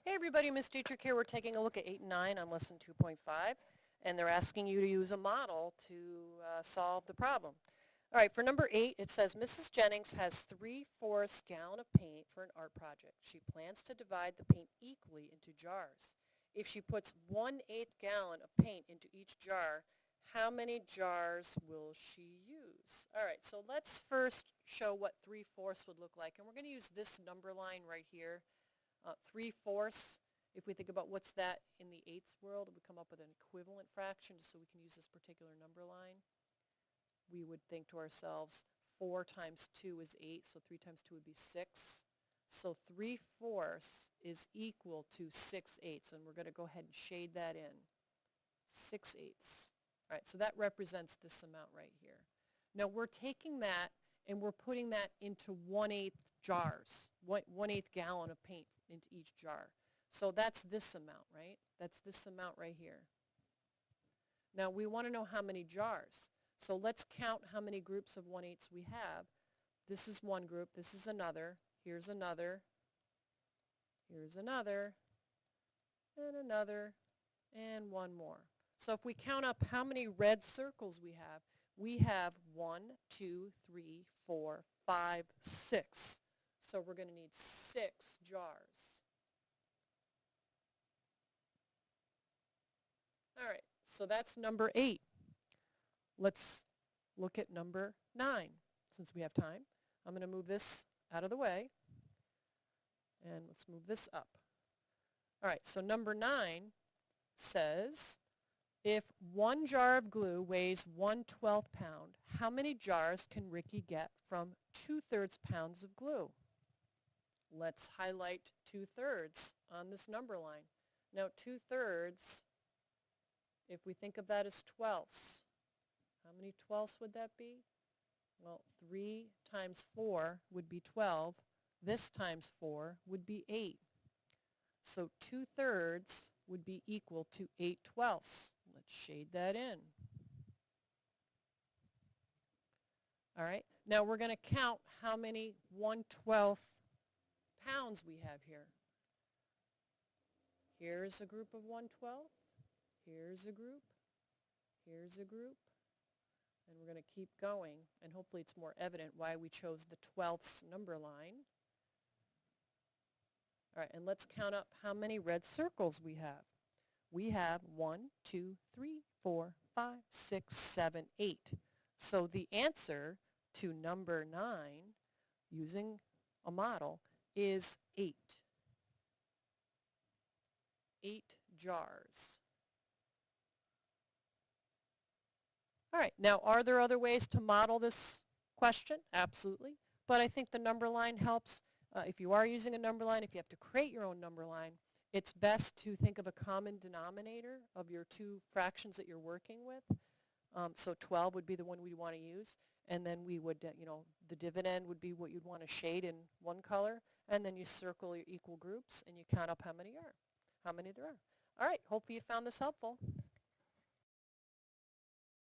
Hey everybody, Ms. Dietrich here. We're taking a look at 8 and 9 on lesson 2.5, and they're asking you to use a model to solve the problem. All right, for number 8, it says Mrs. Jennings has 3/4 gallon of paint for an art project. She plans to divide the paint equally into jars. If she puts 1/8 gallon of paint into each jar, how many jars will she use? All right, so let's first show what 3/4 would look like, and we're going to use this number line right here. 3/4, if we think about what's that in the eighths world, we come up with an equivalent fraction just so we can use this particular number line. We would think to ourselves 4 times 2 is 8, so 3 times 2 would be 6. So 3/4 is equal to 6/8, and we're going to go ahead and shade that in. 6/8. All right, so that represents this amount right here. Now we're taking that and we're putting that into 1/8 jars, 1/8 gallon of paint into each jar. So that's this amount, right? That's this amount right here. Now we want to know how many jars. So let's count how many groups of 1/8 we have. This is one group, this is another, here's another, here's another, and another, and one more. So if we count up how many red circles we have 1, 2, 3, 4, 5, 6. So we're going to need 6 jars. All right, so that's number 8. Let's look at number 9. Since we have time, I'm going to move this out of the way, and let's move this up. All right, so number 9 says, if 1 jar of glue weighs 1/12 pound, how many jars can Ricky get from 2/3 pounds of glue? Let's highlight 2/3 on this number line. Now 2/3, if we think of that as twelfths, how many twelfths would that be? Well, 3 times 4 would be 12. This times 4 would be 8. So 2/3 would be equal to 8/12. Let's shade that in. All right, now we're going to count how many 1/12 pounds we have here. Here's a group of 1/12. Here's a group. Here's a group. And we're going to keep going, and hopefully it's more evident why we chose the twelfths number line. All right, and let's count up how many red circles we have. We have 1, 2, 3, 4, 5, 6, 7, 8. So the answer to number 9, using a model, is 8. 8 jars. All right, now are there other ways to model this question? Absolutely. But I think the number line helps. If you are using a number line, if you have to create your own number line, it's best to think of a common denominator of your two fractions that you're working with. So 12 would be the one we want to use. And then we would, the dividend would be what you'd want to shade in one color. And then you circle your equal groups and you count up how many there are. All right, hopefully you found this helpful.